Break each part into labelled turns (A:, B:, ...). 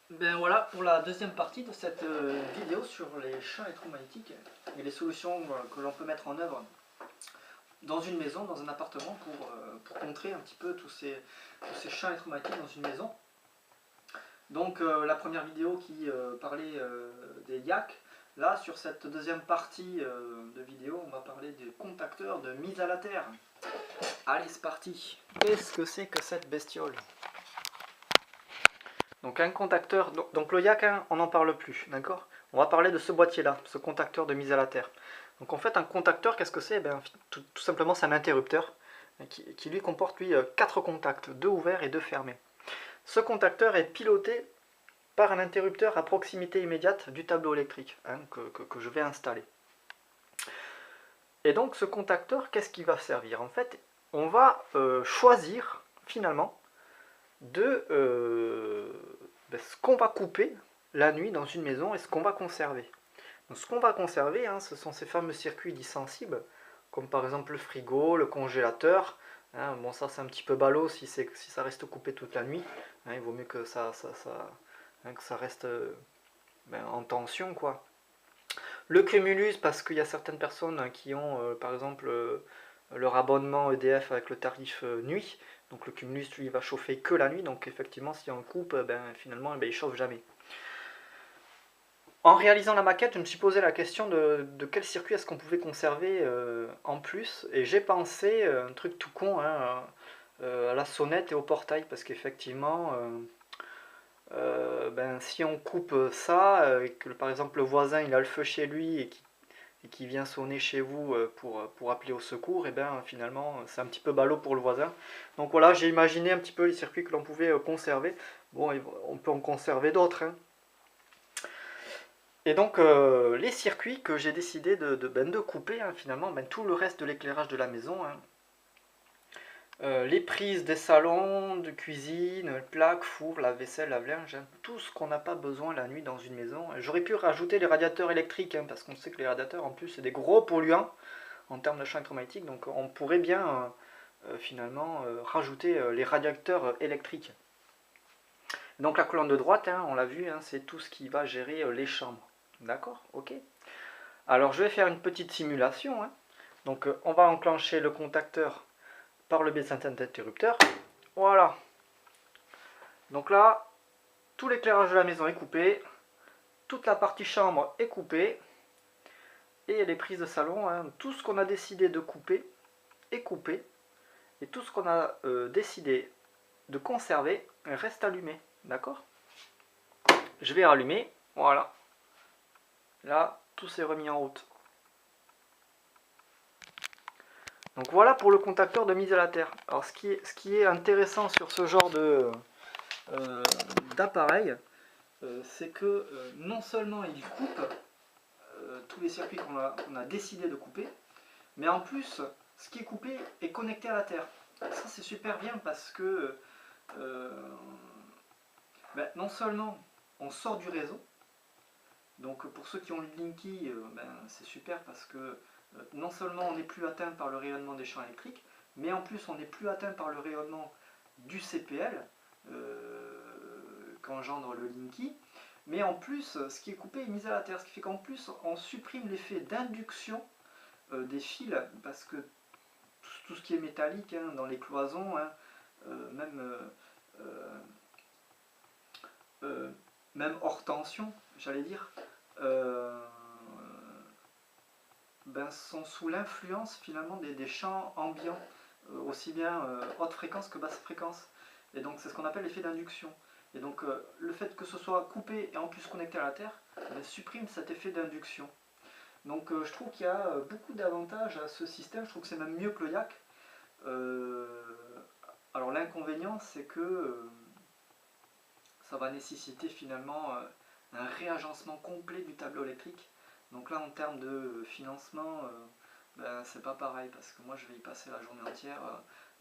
A: Ben voilà pour la deuxième partie de cette vidéo sur les champs électromagnétiques et les solutions que l'on peut mettre en œuvre dans une maison, dans un appartement pour contrer un petit peu tous ces champs électromagnétiques dans une maison. Donc la première vidéo qui parlait des YAC, là sur cette deuxième partie de vidéo on va parler des contacteurs de mise à la terre. Allez c'est parti. Qu'est-ce que c'est que cette bestiole ? Donc un contacteur, donc le YAC, hein, on n'en parle plus, d'accord? On va parler de ce boîtier-là, ce contacteur de mise à la terre. Donc en fait un contacteur, qu'est-ce que c'est? Ben, tout simplement c'est un interrupteur qui lui comporte 4 contacts, 2 ouverts et 2 fermés. Ce contacteur est piloté par un interrupteur à proximité immédiate du tableau électrique hein, que je vais installer. Et donc ce contacteur, qu'est-ce qu'il va servir? En fait, on va choisir finalement de ce qu'on va couper la nuit dans une maison et ce qu'on va conserver. Donc, ce qu'on va conserver, hein, ce sont ces fameux circuits dits sensibles, comme par exemple le frigo, le congélateur. Hein, bon, ça c'est un petit peu ballot si ça reste coupé toute la nuit. Hein, il vaut mieux que ça reste en tension, quoi. Le cumulus, parce qu'il y a certaines personnes qui ont, par exemple, leur abonnement EDF avec le tarif nuit. Donc le cumulus, lui, va chauffer que la nuit. Donc effectivement, si on le coupe, finalement, il ne chauffe jamais. En réalisant la maquette, je me suis posé la question de quel circuit est-ce qu'on pouvait conserver en plus. Et j'ai pensé, un truc tout con, hein, à la sonnette et au portail. Parce qu'effectivement, si on coupe ça, et que par exemple le voisin il a le feu chez lui et qui vient sonner chez vous pour appeler au secours, et finalement c'est un petit peu ballot pour le voisin. Donc voilà, j'ai imaginé un petit peu les circuits que l'on pouvait conserver. Bon, on peut en conserver d'autres. Hein. Et donc les circuits que j'ai décidé de couper, hein, finalement, tout le reste de l'éclairage de la maison, hein, les prises des salons, de cuisine, plaques, four, lave-vaisselle, lave-linge, hein, tout ce qu'on n'a pas besoin la nuit dans une maison. J'aurais pu rajouter les radiateurs électriques, hein, parce qu'on sait que les radiateurs en plus c'est des gros polluants en termes de champs électromagnétiques, donc on pourrait bien finalement rajouter les radiateurs électriques. Donc la colonne de droite, hein, on l'a vu, hein, c'est tout ce qui va gérer les chambres. D'accord? Ok. Alors je vais faire une petite simulation. Hein. Donc on va enclencher le contacteur par le biais de cet interrupteur. Voilà. Donc là, tout l'éclairage de la maison est coupé. Toute la partie chambre est coupée. Et les prises de salon, hein, tout ce qu'on a décidé de couper est coupé. Et tout ce qu'on a décidé de conserver reste allumé. D'accord? Je vais rallumer. Voilà. Là, tout s'est remis en route. Donc voilà pour le contacteur de mise à la terre. Alors ce qui est intéressant sur ce genre d'appareil, c'est que non seulement il coupe tous les circuits qu'on a décidé de couper, mais en plus ce qui est coupé est connecté à la terre. Ça c'est super bien parce que non seulement on sort du réseau, donc pour ceux qui ont le Linky, c'est super parce que non seulement on n'est plus atteint par le rayonnement des champs électriques, mais en plus on n'est plus atteint par le rayonnement du CPL qu'engendre le Linky, mais en plus ce qui est coupé est mis à la terre, ce qui fait qu'en plus on supprime l'effet d'induction des fils, parce que tout ce qui est métallique hein, dans les cloisons, hein, même hors tension, j'allais dire, sont sous l'influence finalement des champs ambiants, aussi bien haute fréquence que basse fréquence. Et donc c'est ce qu'on appelle l'effet d'induction. Et donc le fait que ce soit coupé et en plus connecté à la Terre supprime cet effet d'induction. Donc je trouve qu'il y a beaucoup d'avantages à ce système, je trouve que c'est même mieux que le YAC. Alors l'inconvénient c'est que ça va nécessiter finalement un réagencement complet du tableau électrique. Donc là en termes de financement, c'est pas pareil parce que moi je vais y passer la journée entière.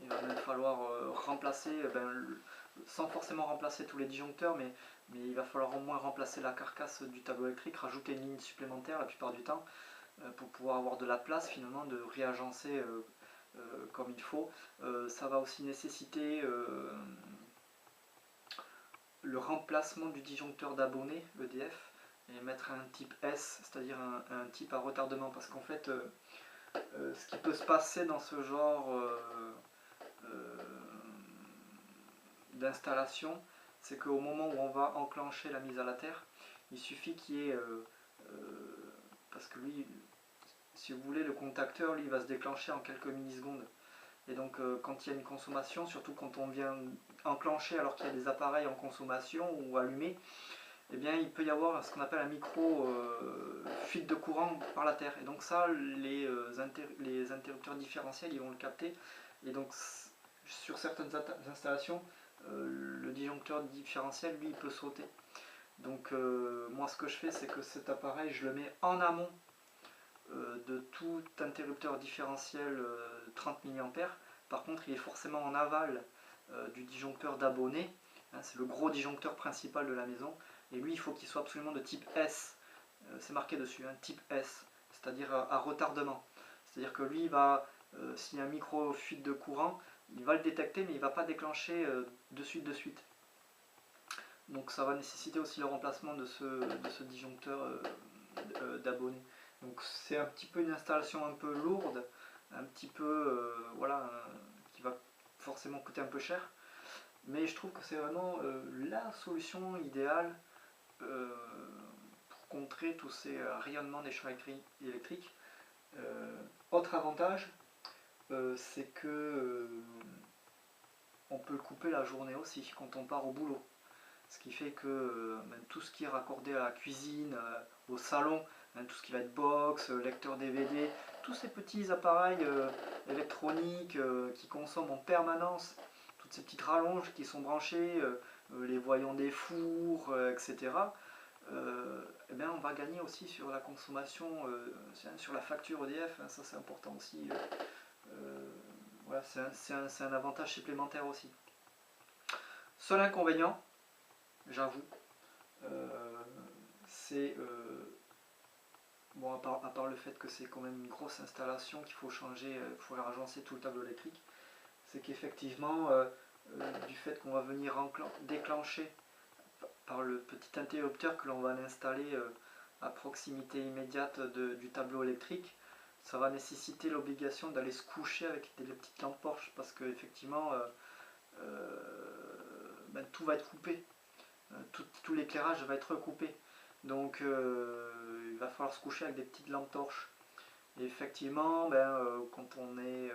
A: Il va même falloir remplacer, sans forcément remplacer tous les disjoncteurs, mais il va falloir au moins remplacer la carcasse du tableau électrique, rajouter une ligne supplémentaire la plupart du temps pour pouvoir avoir de la place finalement de réagencer comme il faut. Ça va aussi nécessiter le remplacement du disjoncteur d'abonné, EDF, et mettre un type S, c'est-à-dire un type à retardement, parce qu'en fait, ce qui peut se passer dans ce genre d'installation, c'est qu'au moment où on va enclencher la mise à la terre, il suffit qu'il y ait, parce que lui, si vous voulez, le contacteur, lui, va se déclencher en quelques millisecondes. Et donc quand il y a une consommation, surtout quand on vient enclencher alors qu'il y a des appareils en consommation ou allumés, eh bien il peut y avoir ce qu'on appelle un micro fuite de courant par la terre. Et donc ça, les interrupteurs différentiels, ils vont le capter. Et donc sur certaines installations, le disjoncteur différentiel, lui, il peut sauter. Donc moi ce que je fais, c'est que cet appareil, je le mets en amont de tout interrupteur différentiel 30 mA. Par contre, il est forcément en aval du disjoncteur d'abonné. Hein, c'est le gros disjoncteur principal de la maison. Et lui, il faut qu'il soit absolument de type S. C'est marqué dessus, hein, type S, c'est-à-dire à retardement. C'est-à-dire que lui, s'il y a un micro fuite de courant, il va le détecter, mais il ne va pas déclencher de suite. Donc ça va nécessiter aussi le remplacement de ce disjoncteur d'abonnés. Donc c'est un petit peu une installation un peu lourde, un petit peu voilà, qui va forcément coûter un peu cher. Mais je trouve que c'est vraiment la solution idéale pour contrer tous ces rayonnements des champs électriques. Autre avantage, c'est que on peut le couper la journée aussi quand on part au boulot. Ce qui fait que même tout ce qui est raccordé à la cuisine, au salon, même tout ce qui va être box, lecteur DVD, tous ces petits appareils électroniques qui consomment en permanence, toutes ces petites rallonges qui sont branchées, les voyants des fours, etc. Eh bien, on va gagner aussi sur la consommation, sur la facture EDF, hein, ça c'est important aussi. Voilà, c'est un avantage supplémentaire aussi. Seul inconvénient, j'avoue, c'est bon, à part le fait que c'est quand même une grosse installation qu'il faut changer, il faut agencer tout le tableau électrique, c'est qu'effectivement du fait qu'on va venir déclencher par le petit interrupteur que l'on va installer à proximité immédiate du tableau électrique, ça va nécessiter l'obligation d'aller se coucher avec des petites lampes torches, parce que effectivement tout va être coupé. Tout l'éclairage va être coupé. Donc il va falloir se coucher avec des petites lampes torches. Et effectivement, quand on est...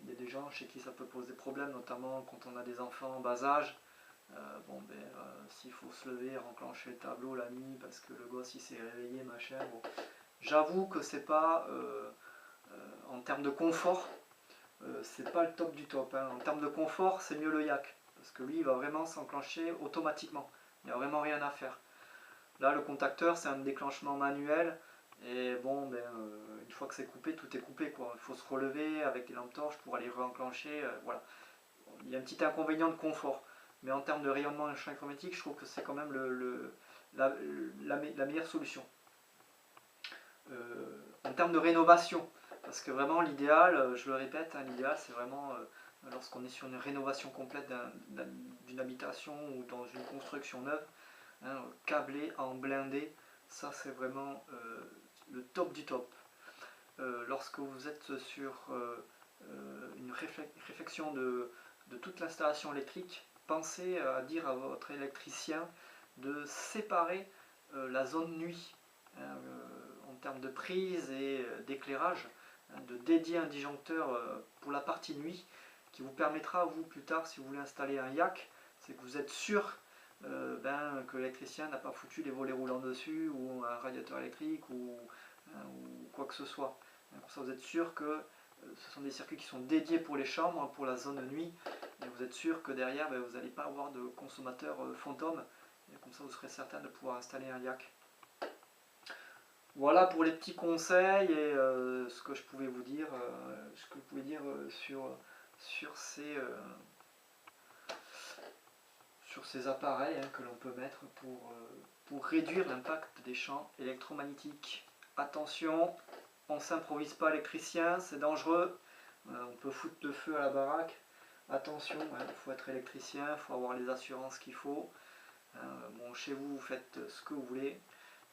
A: il y a des gens chez qui ça peut poser problème, notamment quand on a des enfants en bas âge. S'il faut se lever, enclencher le tableau la nuit parce que le gosse il s'est réveillé, machin. Bon. J'avoue que c'est pas... en termes de confort, c'est pas le top du top. Hein. En termes de confort, c'est mieux le yak. Parce que lui, il va vraiment s'enclencher automatiquement. Il n'y a vraiment rien à faire. Là, le contacteur, c'est un déclenchement manuel. Et bon, une fois que c'est coupé, tout est coupé, quoi. Il faut se relever avec des lampes torches pour aller re-enclencher. Voilà. Il y a un petit inconvénient de confort. Mais en termes de rayonnement et champ électromagnétique, je trouve que c'est quand même la meilleure solution. En termes de rénovation, parce que vraiment l'idéal, je le répète, hein, l'idéal c'est vraiment lorsqu'on est sur une rénovation complète d'une habitation ou dans une construction neuve, hein, câblé en blindé, ça c'est vraiment le top du top. Lorsque vous êtes sur une réflexion de toute l'installation électrique, pensez à dire à votre électricien de séparer la zone nuit. Hein, en termes de prise et d'éclairage, hein, de dédier un disjoncteur pour la partie nuit qui vous permettra, vous plus tard, si vous voulez installer un yak, c'est que vous êtes sûr que l'électricien n'a pas foutu les volets roulants dessus ou un radiateur électrique ou quoi que ce soit. Comme ça vous êtes sûr que ce sont des circuits qui sont dédiés pour les chambres, pour la zone nuit, et vous êtes sûr que derrière vous n'allez pas avoir de consommateur fantôme, et comme ça vous serez certain de pouvoir installer un yak. Voilà pour les petits conseils et ce que je pouvais vous dire, sur ces appareils hein, que l'on peut mettre pour réduire l'impact des champs électromagnétiques. Attention, on ne s'improvise pas électricien, c'est dangereux, on peut foutre le feu à la baraque. attention, il faut être électricien, il faut avoir les assurances qu'il faut. Bon, chez vous, vous faites ce que vous voulez,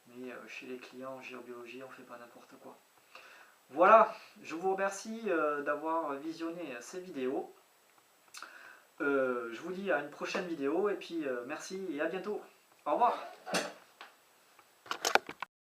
A: mais chez les clients en géobiologie, on ne fait pas n'importe quoi. Voilà, je vous remercie d'avoir visionné ces vidéos. Je vous dis à une prochaine vidéo, et puis merci et à bientôt. Au revoir.